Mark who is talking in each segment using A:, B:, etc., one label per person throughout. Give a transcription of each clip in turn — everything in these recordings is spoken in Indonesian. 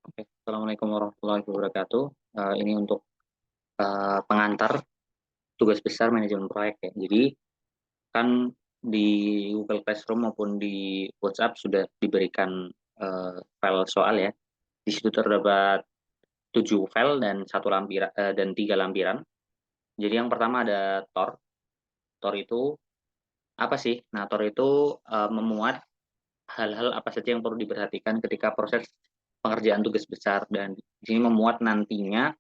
A: Oke, assalamualaikum warahmatullahi wabarakatuh. Ini untuk pengantar tugas besar manajemen proyek ya. Jadi kan di Google Classroom maupun di WhatsApp sudah diberikan file soal ya. Di situ terdapat 7 file dan satu lampiran dan 3 lampiran. Jadi yang pertama ada TOR. TOR itu apa sih? Nah, TOR itu memuat hal-hal apa saja yang perlu diperhatikan ketika proses pengerjaan tugas besar, dan di sini memuat nantinya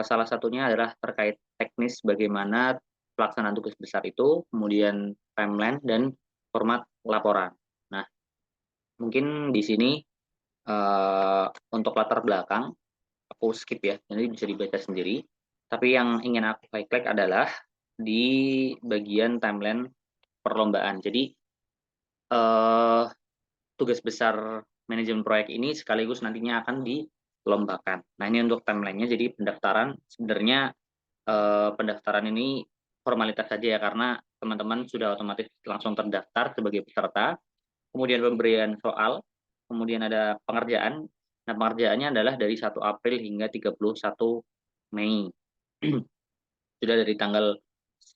A: salah satunya adalah terkait teknis bagaimana pelaksanaan tugas besar itu, kemudian timeline dan format laporan. Nah, mungkin di sini untuk latar belakang aku skip ya, nanti bisa dibaca sendiri. Tapi yang ingin aku highlight adalah di bagian timeline perlombaan. Jadi eh, tugas besar manajemen proyek ini sekaligus nantinya akan dilombakan. Nah, ini untuk timelinenya. Jadi pendaftaran sebenarnya pendaftaran ini formalitas saja ya, karena teman-teman sudah otomatis langsung terdaftar sebagai peserta. Kemudian pemberian soal, kemudian ada pengerjaan. Nah, pengerjaannya adalah dari 1 April hingga 31 Mei. Sudah dari tanggal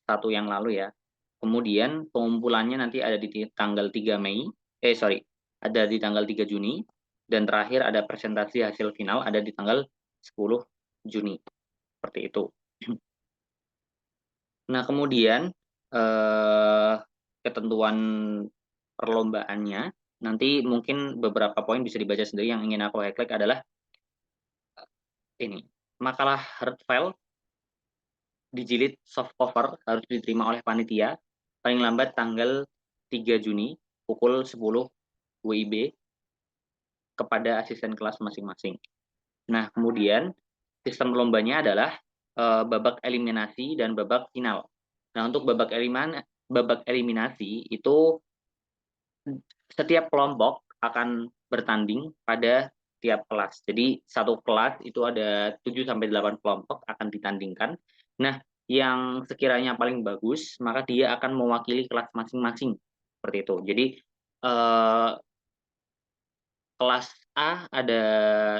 A: 1 yang lalu ya. Kemudian pengumpulannya nanti ada di tanggal 3 Mei, sorry, ada di tanggal 3 Juni, dan terakhir ada presentasi hasil final ada di tanggal 10 Juni. Seperti itu. Nah, kemudian eh, ketentuan perlombaannya, nanti mungkin beberapa poin bisa dibaca sendiri. Yang ingin aku highlight adalah ini, makalah hard file dijilid soft cover harus diterima oleh panitia paling lambat tanggal 3 Juni pukul 10 WIB kepada asisten kelas masing-masing. Nah, kemudian sistem lombanya adalah babak eliminasi dan babak final. Nah, untuk babak eliminasi itu setiap kelompok akan bertanding pada tiap kelas. Jadi satu kelas itu ada 7 sampai 8 kelompok akan ditandingkan. Nah, yang sekiranya paling bagus, maka dia akan mewakili kelas masing-masing. Seperti itu. Jadi eh, kelas A ada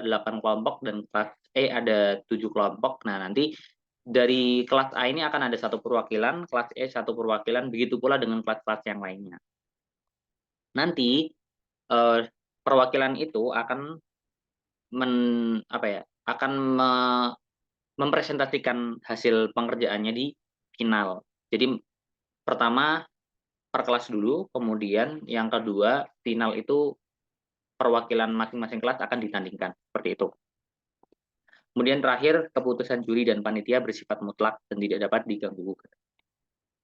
A: 8 kelompok dan kelas E ada 7 kelompok. Nah, nanti dari kelas A ini akan ada satu perwakilan, kelas E satu perwakilan, begitu pula dengan kelas-kelas yang lainnya. Nanti eh, perwakilan itu akan men apa ya, akan mempresentasikan hasil pengerjaannya di final. Jadi pertama per kelas dulu, kemudian yang kedua final itu perwakilan masing-masing kelas akan ditandingkan seperti itu. Kemudian terakhir keputusan juri dan panitia bersifat mutlak dan tidak dapat diganggu gugat.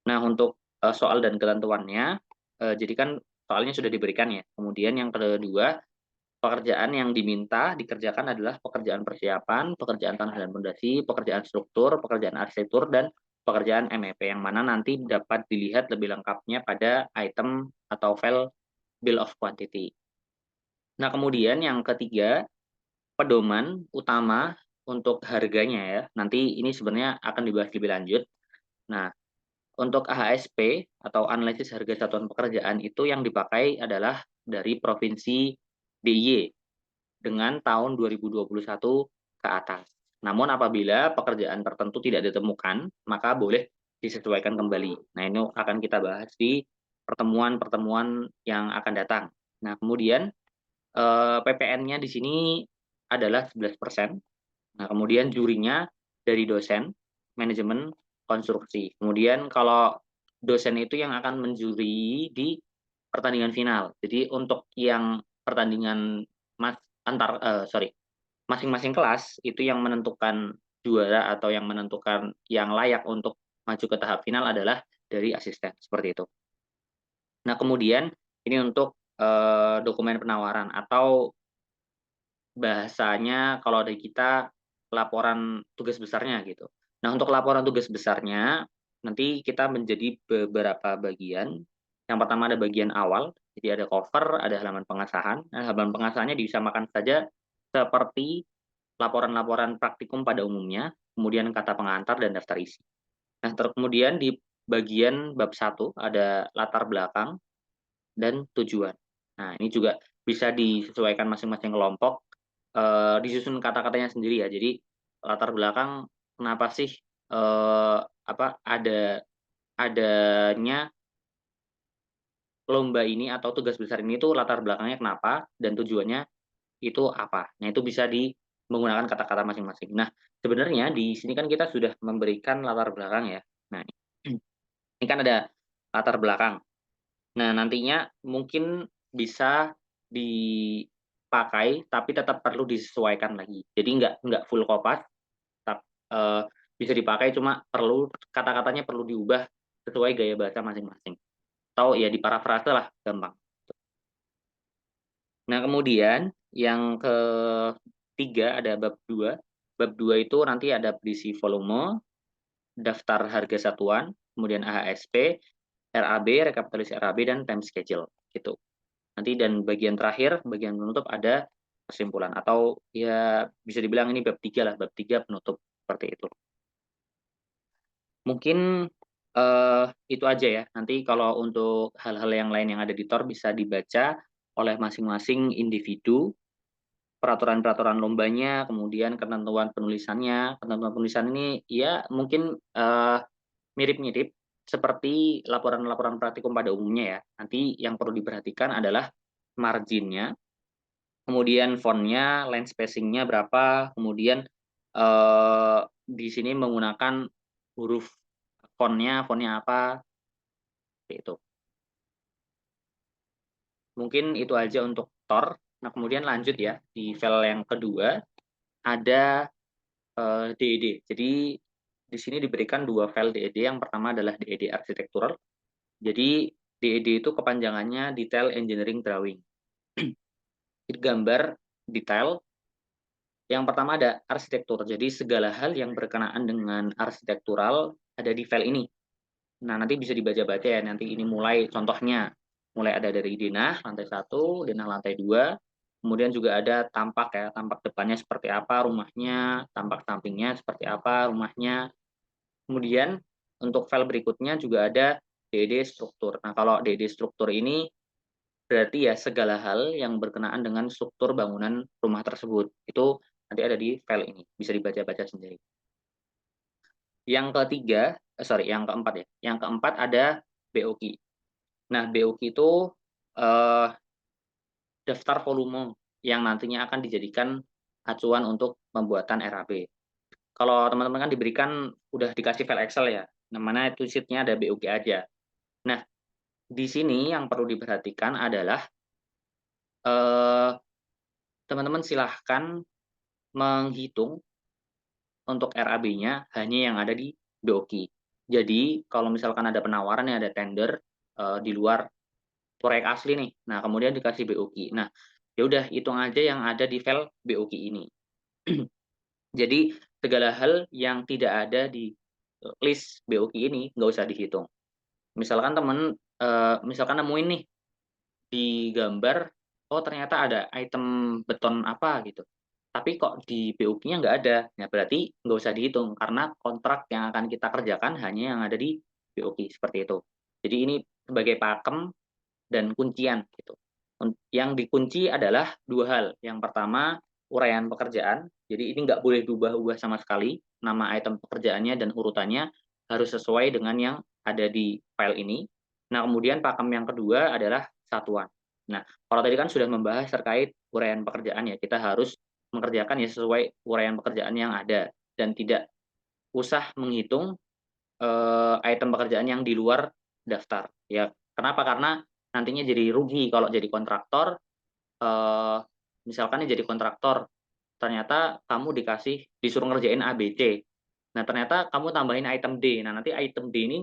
A: Nah, untuk soal dan ketentuannya, jadi kan soalnya sudah diberikan ya. Kemudian yang kedua, pekerjaan yang diminta dikerjakan adalah pekerjaan persiapan, pekerjaan tanah dan pondasi, pekerjaan struktur, pekerjaan arsitektur, dan pekerjaan MEP, yang mana nanti dapat dilihat lebih lengkapnya pada item atau file bill of quantity. Nah, kemudian yang ketiga, pedoman utama untuk harganya ya. Nanti ini sebenarnya akan dibahas lebih lanjut. Nah, untuk AHSP atau analisis harga satuan pekerjaan itu yang dipakai adalah dari provinsi DIY dengan tahun 2021 ke atas. Namun apabila pekerjaan tertentu tidak ditemukan, maka boleh disesuaikan kembali. Nah, ini akan kita bahas di pertemuan-pertemuan yang akan datang. Nah, kemudian PPN-nya di sini adalah 11%. Nah, kemudian jurinya dari dosen, manajemen, konstruksi. Kemudian kalau dosen itu yang akan menjuri di pertandingan final. Jadi untuk yang pertandingan mas masing-masing kelas itu yang menentukan juara atau yang menentukan yang layak untuk maju ke tahap final adalah dari asisten seperti itu. Nah, kemudian ini untuk dokumen penawaran atau bahasanya kalau dari kita laporan tugas besarnya gitu. Nah, untuk laporan tugas besarnya nanti kita menjadi beberapa bagian. Yang pertama ada bagian awal, jadi ada cover, ada halaman pengesahan. Nah, halaman pengesahannya disamakan saja seperti laporan-laporan praktikum pada umumnya, kemudian kata pengantar dan daftar isi. Nah, kemudian di bagian bab 1 ada latar belakang dan tujuan. Nah, ini juga bisa disesuaikan masing-masing kelompok. disusun kata-katanya sendiri ya. Jadi latar belakang kenapa sih, adanya lomba ini atau tugas besar ini tuh latar belakangnya kenapa dan tujuannya itu apa. Nah, itu bisa menggunakan kata-kata masing-masing. Nah, sebenarnya di sini kan kita sudah memberikan latar belakang ya. Nah, ini kan ada latar belakang. Nah, nantinya mungkin bisa dipakai, tapi tetap perlu disesuaikan lagi. Jadi nggak full kopas, eee, bisa dipakai cuma perlu kata-katanya perlu diubah sesuai gaya bahasa masing-masing, atau ya diparafrase lah gampang. Nah, kemudian yang ketiga ada bab 2. Bab 2 itu nanti ada berisi volume, daftar harga satuan, kemudian AHSP, RAB, rekapitulasi RAB, dan time schedule, gitu. Nanti dan bagian terakhir, bagian penutup ada kesimpulan atau ya bisa dibilang ini bab 3 lah, bab 3 penutup, seperti itu. Mungkin, itu aja ya. Nanti kalau untuk hal-hal yang lain yang ada di TOR bisa dibaca oleh masing-masing individu, peraturan-peraturan lombanya, kemudian ketentuan penulisannya. Ketentuan penulisan ini ya mungkin, mirip-mirip seperti laporan-laporan praktikum pada umumnya ya. Nanti yang perlu diperhatikan adalah marginnya, kemudian font-nya, line spacing-nya berapa, kemudian, di sini menggunakan huruf font-nya apa, seperti itu. Mungkin itu aja untuk TOR. Nah, kemudian lanjut ya, di file yang kedua ada, DED. Jadi di sini diberikan 2 file DED, yang pertama adalah DED arsitektural. Jadi DED itu kepanjangannya Detail Engineering Drawing. Jadi gambar detail. Yang pertama ada arsitektur, jadi segala hal yang berkenaan dengan arsitektural ada di file ini. Nah, nanti bisa dibaca-baca ya, nanti ini mulai contohnya, mulai ada dari denah lantai 1, denah lantai 2, kemudian juga ada tampak ya, tampak depannya seperti apa rumahnya, tampak sampingnya seperti apa rumahnya. Kemudian untuk file berikutnya juga ada DD struktur. Nah, kalau DD struktur ini berarti ya segala hal yang berkenaan dengan struktur bangunan rumah tersebut. Itu nanti ada di file ini, bisa dibaca-baca sendiri. Yang ketiga, yang keempat ya. Yang keempat ada BOQ. Nah, BOQ itu eh, daftar volume yang nantinya akan dijadikan acuan untuk pembuatan RAB. Kalau teman-teman kan diberikan udah dikasih file Excel ya, namanya itu sheet-nya ada BOQ aja. Nah, di sini yang perlu diperhatikan adalah eh, teman-teman silahkan menghitung untuk RAB-nya hanya yang ada di BOQ. Jadi kalau misalkan ada penawaran yang ada tender di luar proyek asli nih, nah kemudian dikasih BOQ. Nah, ya udah hitung aja yang ada di file BOQ ini. Jadi segala hal yang tidak ada di list BOQ ini nggak usah dihitung. Misalkan misalkan nemuin nih di gambar, oh ternyata ada item beton apa gitu. Tapi kok di BOQ-nya nggak ada. Nah, berarti nggak usah dihitung karena kontrak yang akan kita kerjakan hanya yang ada di BOQ, seperti itu. Jadi ini sebagai pakem dan kuncian gitu. Yang dikunci adalah dua hal. Yang pertama, uraian pekerjaan. Jadi ini nggak boleh diubah-ubah sama sekali. Nama item pekerjaannya dan urutannya harus sesuai dengan yang ada di file ini. Nah, kemudian pakem yang kedua adalah satuan. Nah, kalau tadi kan sudah membahas terkait uraian pekerjaan ya, kita harus mengerjakan ya sesuai uraian pekerjaan yang ada dan tidak usah menghitung item pekerjaan yang di luar daftar. Ya, kenapa? Karena nantinya jadi rugi kalau jadi kontraktor, eee, misalkan nih jadi kontraktor, ternyata kamu disuruh ngerjain A, B, C. Nah, ternyata kamu tambahin item D. Nah, nanti item D ini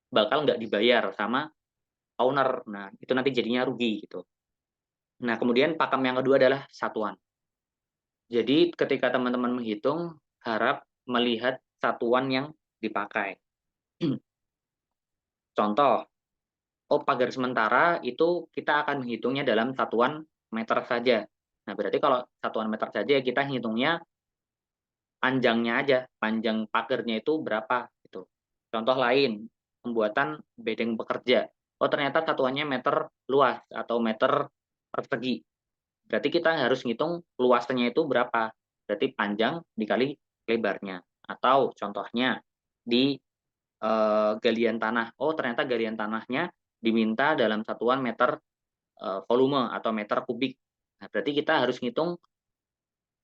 A: bakal nggak dibayar sama owner. Nah, itu nanti jadinya rugi gitu. Nah, kemudian pakem yang kedua adalah satuan. Jadi ketika teman-teman menghitung, harap melihat satuan yang dipakai. Contoh, oh pagar sementara itu kita akan menghitungnya dalam satuan meter saja. Nah, berarti kalau satuan meter saja kita hitungnya panjangnya aja, panjang pagarnya itu berapa gitu. Contoh lain, pembuatan bedeng pekerja. Oh ternyata satuannya meter luas atau meter persegi. Berarti kita harus ngitung luasnya itu berapa. Berarti panjang dikali lebarnya. Atau contohnya di galian tanah. Oh, ternyata galian tanahnya diminta dalam satuan meter volume atau meter kubik. Nah, berarti kita harus ngitung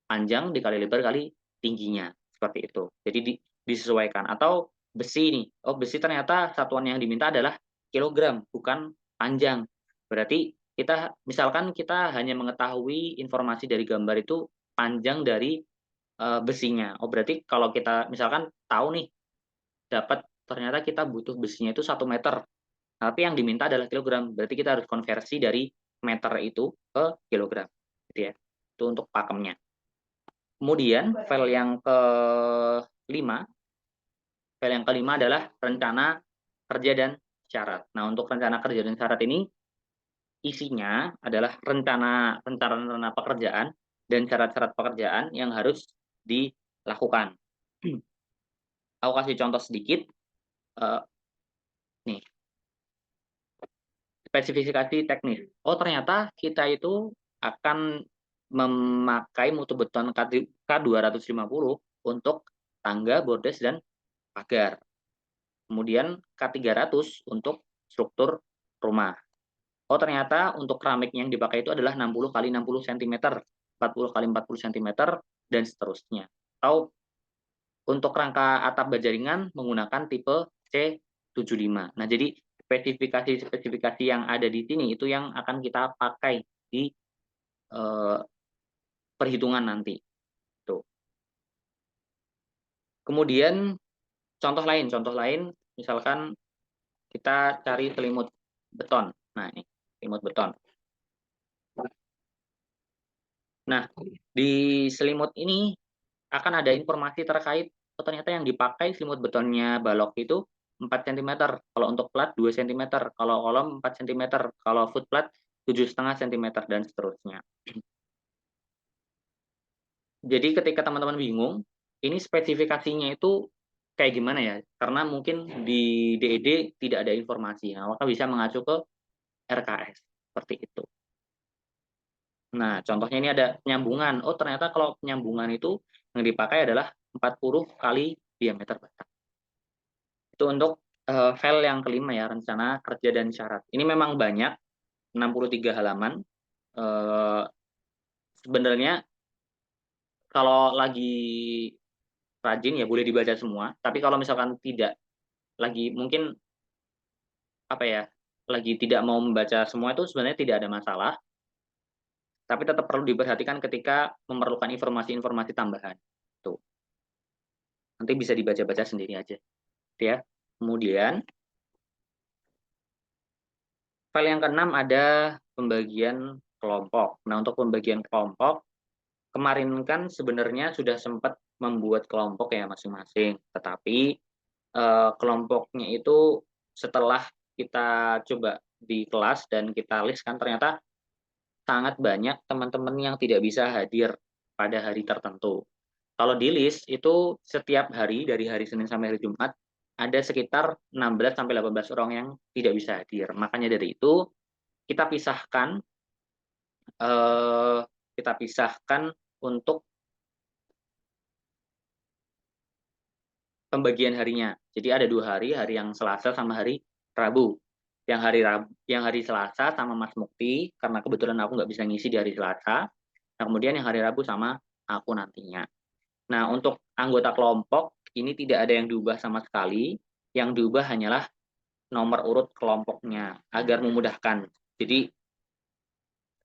A: panjang dikali lebar kali tingginya. Seperti itu. Jadi disesuaikan. Atau besi nih. Oh, besi ternyata satuan yang diminta adalah kilogram, bukan panjang. Berarti kita misalkan kita hanya mengetahui informasi dari gambar itu panjang dari besinya. Oh, berarti kalau kita misalkan tahu nih dapat ternyata kita butuh besinya itu 1 meter, tapi yang diminta adalah kilogram. Berarti kita harus konversi dari meter itu ke kilogram, gitu ya. Itu untuk pakemnya. Kemudian file yang kelima adalah rencana kerja dan syarat. Nah, untuk rencana kerja dan syarat ini isinya adalah rencana pekerjaan dan syarat-syarat pekerjaan yang harus dilakukan. Aku kasih contoh sedikit. Nih, spesifikasi teknis. Oh, ternyata kita itu akan memakai mutu beton K250 untuk tangga, bordes, dan pagar. Kemudian K300 untuk struktur rumah. Oh, ternyata untuk keramik yang dipakai itu adalah 60 kali 60 cm, 40 kali 40 cm, dan seterusnya. Atau untuk rangka atap baja ringan menggunakan tipe C75. Nah, jadi spesifikasi-spesifikasi yang ada di sini itu yang akan kita pakai di perhitungan nanti. Tuh. Kemudian contoh lain, misalkan kita cari selimut beton. Nah, ini selimut beton. Nah, di selimut ini akan ada informasi terkait ternyata yang dipakai selimut betonnya balok itu 4 cm. Kalau untuk plat 2 cm, kalau kolom 4 cm, kalau foot plat 7,5 cm, dan seterusnya. Jadi ketika teman-teman bingung, ini spesifikasinya itu kayak gimana ya? Karena mungkin di DED tidak ada informasi, nah, maka bisa mengacu ke RKS, seperti itu. Nah, contohnya ini ada penyambungan. Oh, ternyata kalau penyambungan itu yang dipakai adalah 40 kali diameter batang. Itu untuk file yang kelima ya, rencana kerja dan syarat. Ini memang banyak, 63 halaman. Sebenarnya kalau lagi rajin ya boleh dibaca semua, tapi kalau misalkan tidak lagi mungkin apa ya, lagi tidak mau membaca semua itu sebenarnya tidak ada masalah, tapi tetap perlu diperhatikan ketika memerlukan informasi-informasi tambahan. Tuh. Nanti bisa dibaca-baca sendiri aja. Ya. Kemudian file yang keenam ada pembagian kelompok. Nah, untuk pembagian kelompok kemarin kan sebenarnya sudah sempat membuat kelompok ya masing-masing, tetapi kelompoknya itu setelah kita coba di kelas dan kita list kan ternyata sangat banyak teman-teman yang tidak bisa hadir pada hari tertentu. Kalau di list itu setiap hari dari hari Senin sampai hari Jumat ada sekitar 16 sampai 18 orang yang tidak bisa hadir. Makanya dari itu kita pisahkan eh, untuk pembagian harinya. Jadi ada 2 hari, hari yang Selasa sama hari Rabu. Yang hari Selasa sama Mas Mukti, karena kebetulan aku nggak bisa ngisi di hari Selasa. Nah, kemudian yang hari Rabu sama aku nantinya. Nah, untuk anggota kelompok ini tidak ada yang diubah sama sekali. Yang diubah hanyalah nomor urut kelompoknya agar memudahkan. Jadi,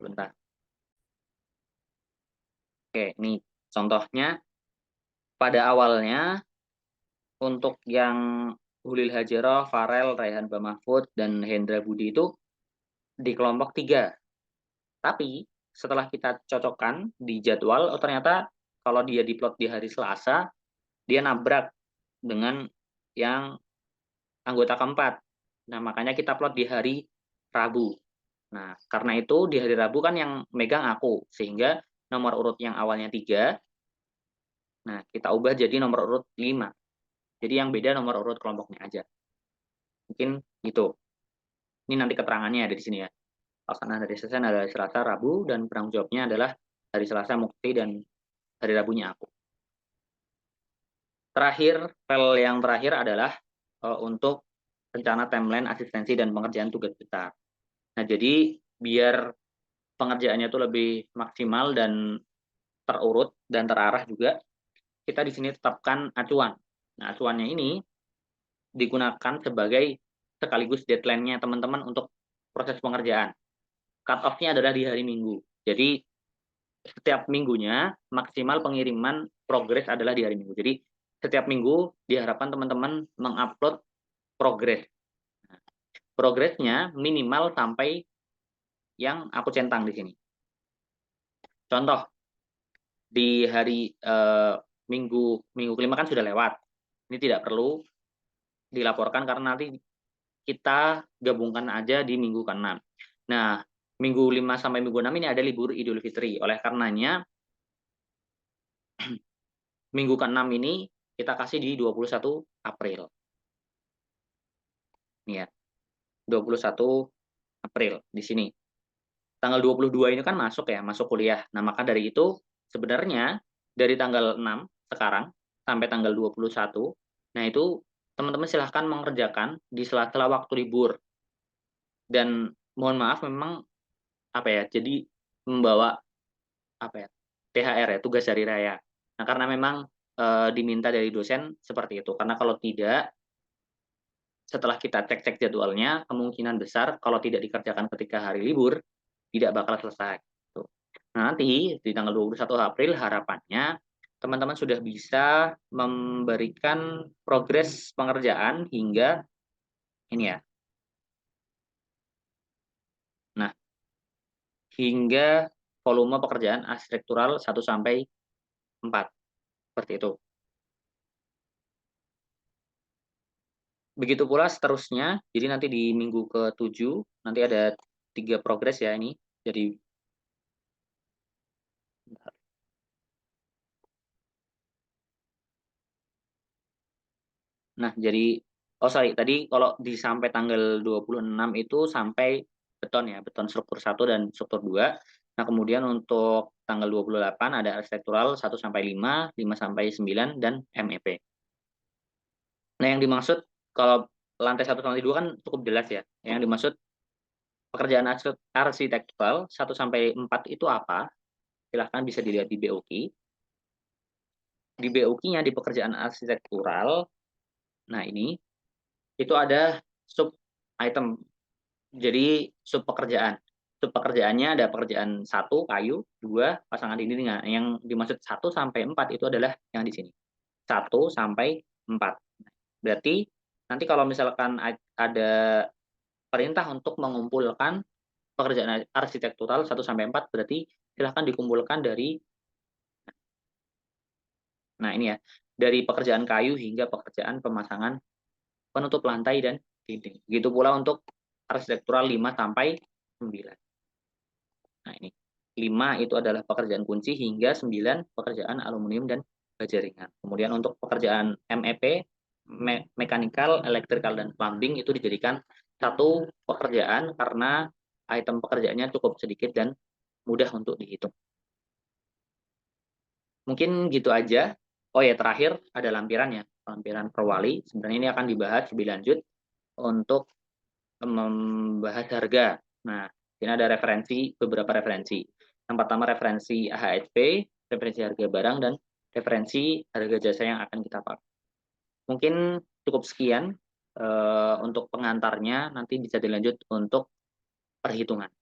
A: sebentar. Oke, ini contohnya pada awalnya untuk yang Hulil Hajarah, Farel, Raihan Bamahfud, dan Hendra Budi itu di kelompok 3. Tapi setelah kita cocokkan di jadwal, oh ternyata kalau dia diplot di hari Selasa, dia nabrak dengan yang anggota keempat. Nah, makanya kita plot di hari Rabu. Nah, karena itu di hari Rabu kan yang megang aku, sehingga nomor urut yang awalnya 3, nah kita ubah jadi nomor urut 5. Jadi yang beda nomor urut kelompoknya aja. Mungkin gitu. Ini nanti keterangannya ada di sini ya. pelaksanaan hari Senin adalah hari Selasa, Rabu, dan penanggung jawabnya adalah hari Selasa Mukti dan hari Rabunya aku. Terakhir, file yang terakhir adalah untuk rencana timeline asistensi dan pengerjaan tugas besar. Nah, jadi biar pengerjaannya itu lebih maksimal dan terurut dan terarah juga, kita di sini tetapkan acuan. Nah, acuannya ini digunakan sebagai sekaligus deadline-nya teman-teman untuk proses pengerjaan. Cut off-nya adalah di hari Minggu. Jadi setiap minggunya maksimal pengiriman progres adalah di hari Minggu. Jadi setiap minggu diharapkan teman-teman mengupload progres. Progresnya minimal sampai yang aku centang di sini. Contoh, di hari minggu kelima kan sudah lewat. Ini tidak perlu dilaporkan karena nanti kita gabungkan aja di minggu ke-6. Nah, minggu 5 sampai minggu 6 ini ada libur Idul Fitri. Oleh karenanya, minggu ke-6 ini kita kasih di 21 April. Nih ya, 21 April di sini. Tanggal 22 ini kan masuk ya, masuk kuliah. Nah, maka dari itu sebenarnya dari tanggal 6 sekarang sampai tanggal 21, nah itu teman-teman silahkan mengerjakan di sela-sela waktu libur. Dan mohon maaf memang apa ya, jadi membawa apa ya, THR ya, tugas hari raya. Nah, karena memang diminta dari dosen seperti itu. Karena kalau tidak, setelah kita cek-cek jadwalnya, kemungkinan besar kalau tidak dikerjakan ketika hari libur, tidak bakal selesai. Tuh. Nah, nanti di tanggal 21 April harapannya teman-teman sudah bisa memberikan progres pengerjaan hingga ini ya. Nah, hingga volume pekerjaan arsitektural 1 sampai 4 seperti itu. Begitu pula seterusnya, jadi nanti di minggu ke-7 nanti ada 3 progres ya ini. Jadi nah, jadi oh sorry, tadi kalau di sampai tanggal 26 itu sampai beton ya, beton struktur 1 dan struktur 2. Nah, kemudian untuk tanggal 28 ada arsitektural 1 sampai 5, 5 sampai 9 dan MEP. Nah, yang dimaksud kalau lantai 1 sampai 2 kan cukup jelas ya. Yang dimaksud pekerjaan arsitektural 1 sampai 4 itu apa? Silahkan bisa dilihat di BOQ. Di BOQ-nya di pekerjaan arsitektural, nah ini itu ada sub item. Jadi sub pekerjaan. Sub pekerjaannya ada pekerjaan 1 kayu, 2 pasangan dinding. Nah, yang dimaksud 1 sampai 4 itu adalah yang di sini. 1 sampai 4. Berarti nanti kalau misalkan ada perintah untuk mengumpulkan pekerjaan arsitektural 1 sampai 4 berarti silahkan dikumpulkan dari nah ini ya, dari pekerjaan kayu hingga pekerjaan pemasangan penutup lantai dan dinding. Begitu pula untuk arsitektural 5 sampai 9. Nah ini, 5 itu adalah pekerjaan kunci hingga 9 pekerjaan aluminium dan baja ringan. Kemudian untuk pekerjaan MEP, mechanical, electrical, dan plumbing itu dijadikan satu pekerjaan karena item pekerjaannya cukup sedikit dan mudah untuk dihitung. Mungkin gitu aja. Oh ya, terakhir ada lampiran ya, lampiran perwali. Sebenarnya ini akan dibahas lebih lanjut untuk membahas harga. Nah, ini ada beberapa referensi. Yang pertama referensi AHSP, referensi harga barang, dan referensi harga jasa yang akan kita pakai. Mungkin cukup sekian untuk pengantarnya, nanti bisa dilanjut untuk perhitungan.